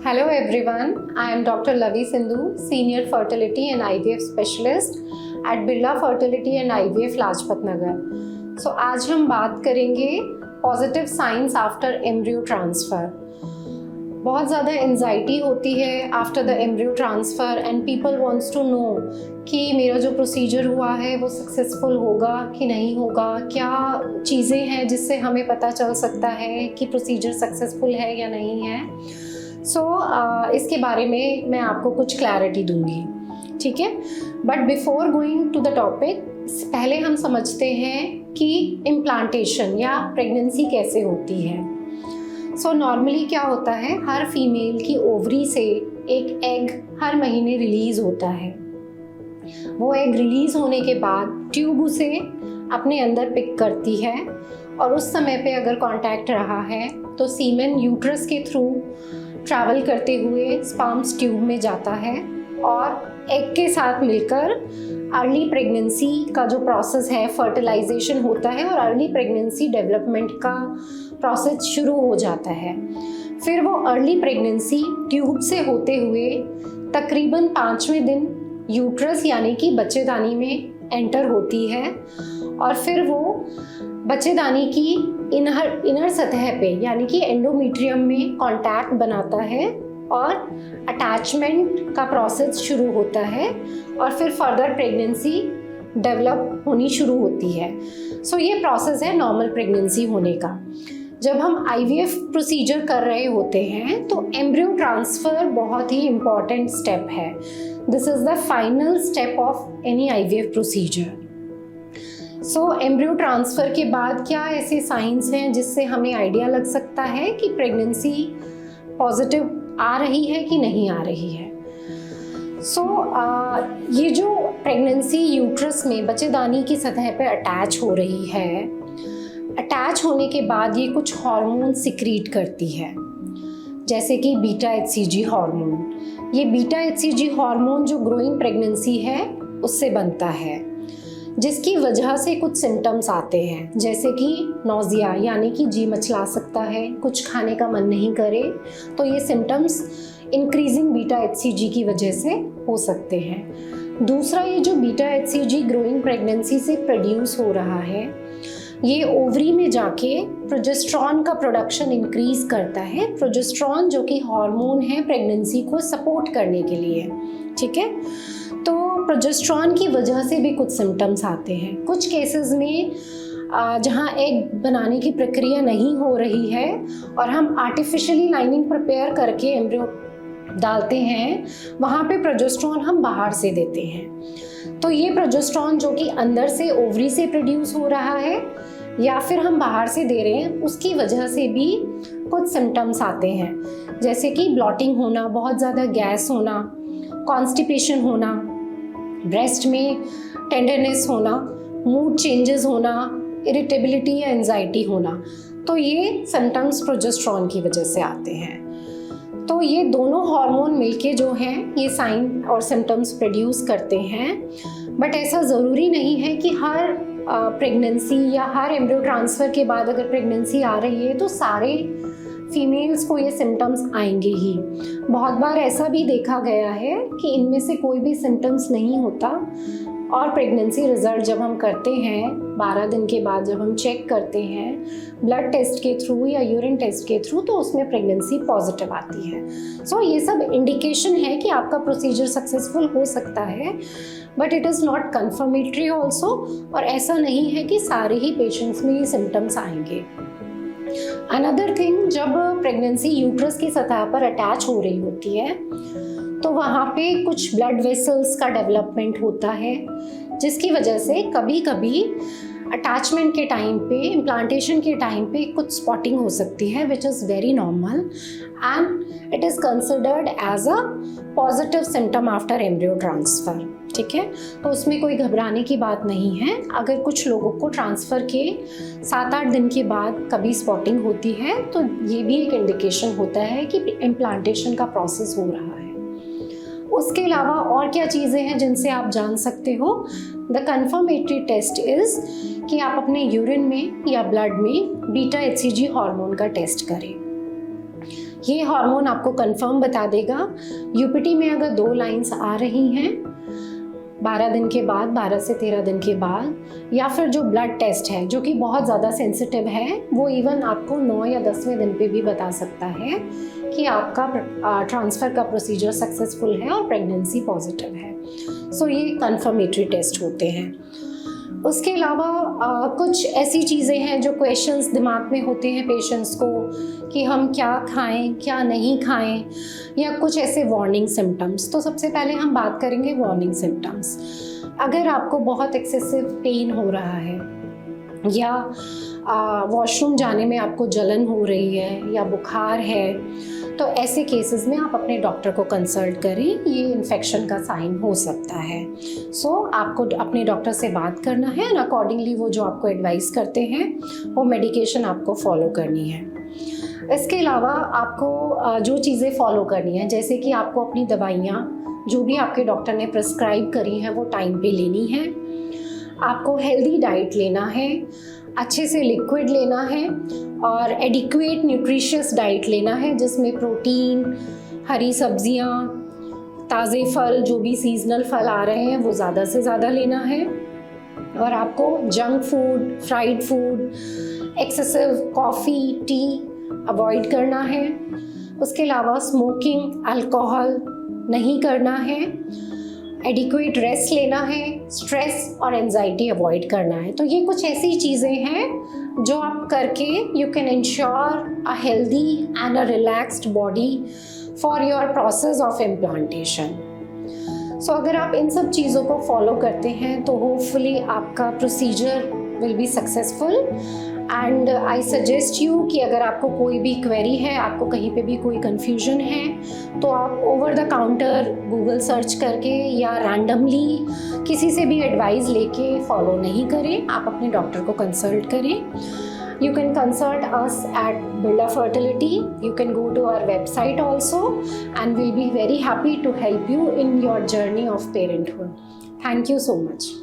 Hello everyone, I am Dr. Lavi Sindhu, Senior Fertility and IVF Specialist at Birla Fertility and IVF Lajpat Nagar. So आज हम बात करेंगे positive science after embryo transfer. बहुत ज़्यादा anxiety होती है after the embryo transfer and people wants to know कि मेरा जो प्रोसीजर हुआ है वो सक्सेसफुल होगा कि नहीं होगा, क्या चीज़ें हैं जिससे हमें पता चल सकता है कि प्रोसीजर सक्सेसफुल है या नहीं है। इसके बारे में मैं आपको कुछ क्लैरिटी दूंगी, ठीक है। But before going to the topic, पहले हम समझते हैं कि इम्प्लांटेशन या प्रेगनेंसी कैसे होती है। नॉर्मली क्या होता है, हर फीमेल की ओवरी से एक एग हर महीने रिलीज़ होता है। वो एग रिलीज़ होने के बाद ट्यूब उसे अपने अंदर पिक करती है और उस समय पे अगर कांटेक्ट रहा है तो सीमेन यूट्रस के थ्रू ट्रैवल करते हुए स्पर्म्स ट्यूब में जाता है और एग के साथ मिलकर अर्ली प्रेगनेंसी का जो प्रोसेस है, फर्टिलाइजेशन होता है और अर्ली प्रेगनेंसी डेवलपमेंट का प्रोसेस शुरू हो जाता है। फिर वो अर्ली प्रेगनेंसी ट्यूब से होते हुए तकरीबन 5वें दिन यूट्रस यानी कि बच्चेदानी में एंटर होती है और फिर वो बच्चेदानी की इनर सतह पे यानी कि एंडोमेट्रियम में कांटेक्ट बनाता है और अटैचमेंट का प्रोसेस शुरू होता है और फिर फर्दर प्रेगनेंसी डेवलप होनी शुरू होती है। ये प्रोसेस है नॉर्मल प्रेगनेंसी होने का। जब हम आईवीएफ प्रोसीजर कर रहे होते हैं तो एम्ब्रियो ट्रांसफ़र बहुत ही इम्पॉर्टेंट स्टेप है। This is the final step of any IVF procedure. Embryo transfer के बाद क्या ऐसे साइंस हैं जिससे हमें आइडिया लग सकता है कि प्रेगनेंसी पॉजिटिव आ रही है कि नहीं आ रही है। ये जो प्रेगनेंसी यूट्रस में बच्चेदानी की सतह पर अटैच हो रही है, अटैच होने के बाद ये कुछ हार्मोन सिक्रीट करती है, जैसे कि बीटा एचसीजी हार्मोन। ये बीटा एचसीजी हार्मोन जो ग्रोइंग प्रेगनेंसी है उससे बनता है, जिसकी वजह से कुछ सिम्टम्स आते हैं, जैसे कि नौजिया यानी कि जी मचला सकता है, कुछ खाने का मन नहीं करे। तो ये सिम्टम्स इंक्रीजिंग बीटा एचसीजी की वजह से हो सकते हैं। दूसरा, ये जो बीटा एचसीजी ग्रोइंग प्रेगनेंसी से प्रोड्यूस हो रहा है, ये ओवरी में जाके प्रोजेस्ट्रॉन का प्रोडक्शन इंक्रीज करता है। प्रोजेस्ट्रॉन जो कि हार्मोन है प्रेगनेंसी को सपोर्ट करने के लिए, ठीक है। तो प्रोजेस्ट्रॉन की वजह से भी कुछ सिम्टम्स आते हैं। कुछ केसेस में जहाँ एग बनाने की प्रक्रिया नहीं हो रही है और हम आर्टिफिशियली लाइनिंग प्रिपेयर करके एम्ब्रियो डालते हैं, वहाँ पे प्रोजेस्ट्रॉन हम बाहर से देते हैं। तो ये प्रोजेस्ट्रॉन जो कि अंदर से ओवरी से प्रोड्यूस हो रहा है या फिर हम बाहर से दे रहे हैं, उसकी वजह से भी कुछ सिम्टम्स आते हैं, जैसे कि ब्लॉटिंग होना, बहुत ज़्यादा गैस होना, कॉन्स्टिपेशन होना, ब्रेस्ट में टेंडरनेस होना, मूड चेंजेस होना, इरिटेबिलिटी या एंजाइटी होना। तो ये सिम्टम्स प्रोजेस्ट्रॉन की वजह से आते हैं। तो ये दोनों हार्मोन मिलके जो हैं ये साइन और सिम्टम्स प्रोड्यूस करते हैं। बट ऐसा ज़रूरी नहीं है कि हर प्रेगनेंसी या हर एम्ब्रियो ट्रांसफ़र के बाद अगर प्रेगनेंसी आ रही है तो सारे फीमेल्स को ये सिम्टम्स आएंगे ही। बहुत बार ऐसा भी देखा गया है कि इनमें से कोई भी सिम्टम्स नहीं होता और प्रेगनेंसी रिज़ल्ट जब हम करते हैं 12 दिन के बाद, जब हम चेक करते हैं ब्लड टेस्ट के थ्रू या यूरिन टेस्ट के थ्रू, तो उसमें प्रेगनेंसी पॉजिटिव आती है। ये सब इंडिकेशन है कि आपका प्रोसीजर सक्सेसफुल हो सकता है, but it is not confirmatory also. और ऐसा नहीं है कि सारे ही पेशेंट्स में ये सिम्टम्स आएंगे। अनदर थिंग, जब प्रेगनेंसी यूट्रस की सतह पर अटैच हो रही होती है तो वहाँ पे कुछ ब्लड वेसल्स का डेवलपमेंट होता है, जिसकी वजह से कभी कभी अटैचमेंट के टाइम पे, इम्प्लांटेशन के टाइम पे कुछ स्पॉटिंग हो सकती है, which is very normal and it is considered as a positive symptom after embryo transfer, ठीक है। तो उसमें कोई घबराने की बात नहीं है। अगर कुछ लोगों को ट्रांसफ़र के 7-8 दिन के बाद कभी स्पॉटिंग होती है तो ये भी एक इंडिकेशन होता है कि इम्प्लांटेशन का प्रोसेस हो रहा है। उसके अलावा और क्या चीज़ें हैं जिनसे आप जान सकते हो? द कन्फर्मेटरी टेस्ट इज़ कि आप अपने यूरिन में या ब्लड में बीटा एचसीजी हार्मोन का टेस्ट करें। ये हार्मोन आपको कंफर्म बता देगा। यूपीटी में अगर 2 लाइंस आ रही हैं 12 दिन के बाद, 12 से 13 दिन के बाद, या फिर जो ब्लड टेस्ट है जो कि बहुत ज़्यादा सेंसिटिव है, वो इवन आपको 9 या 10वें दिन पे भी बता सकता है कि आपका ट्रांसफ़र का प्रोसीजर सक्सेसफुल है और प्रेगनेंसी पॉजिटिव है। सो ये कंफर्मेटरी टेस्ट होते हैं। उसके अलावा कुछ ऐसी चीज़ें हैं जो क्वेश्चंस दिमाग में होते हैं पेशेंट्स को कि हम क्या खाएं, क्या नहीं खाएं, या कुछ ऐसे वार्निंग सिम्टम्स। तो सबसे पहले हम बात करेंगे वार्निंग सिम्टम्स। अगर आपको बहुत एक्सेसिव पेन हो रहा है या वॉशरूम जाने में आपको जलन हो रही है या बुखार है, तो ऐसे केसेस में आप अपने डॉक्टर को कंसल्ट करें, ये इन्फेक्शन का साइन हो सकता है। सो आपको अपने डॉक्टर से बात करना है एंड अकॉर्डिंगली वो जो आपको एडवाइस करते हैं वो मेडिकेशन आपको फॉलो करनी है। इसके अलावा आपको जो चीज़ें फॉलो करनी है, जैसे कि आपको अपनी दवाइयाँ जो भी आपके डॉक्टर ने प्रिस्क्राइब करी हैं वो टाइम पे लेनी है, आपको हेल्दी डाइट लेना है, अच्छे से लिक्विड लेना है और एडिक्वेट न्यूट्रिशियस डाइट लेना है जिसमें प्रोटीन, हरी सब्जियां, ताज़े फल, जो भी सीजनल फल आ रहे हैं वो ज़्यादा से ज़्यादा लेना है। और आपको junk food, fried food, excessive coffee, T avoid करना है। उसके अलावा स्मोकिंग, अल्कोहल नहीं करना है, एडिक्वेट रेस्ट लेना है, स्ट्रेस और एंजाइटी अवॉइड करना है। तो ये कुछ ऐसी चीज़ें हैं जो आप करके you can ensure a healthy and a relaxed body for your process of implantation. So अगर आप इन सब चीज़ों को फॉलो करते हैं तो होपफुली आपका procedure will be successful. And I suggest you कि अगर आपको कोई भी क्वेरी है, आपको कहीं पे भी कोई कन्फ्यूजन है, तो आप over the counter Google search करके या रैंडमली किसी से भी एडवाइस लेके फॉलो नहीं करें, आप अपने डॉक्टर को कंसल्ट करें। You can consult us at Birla Fertility. You can go to our website also and we'll be very happy to help you in your journey of parenthood. Thank you so much.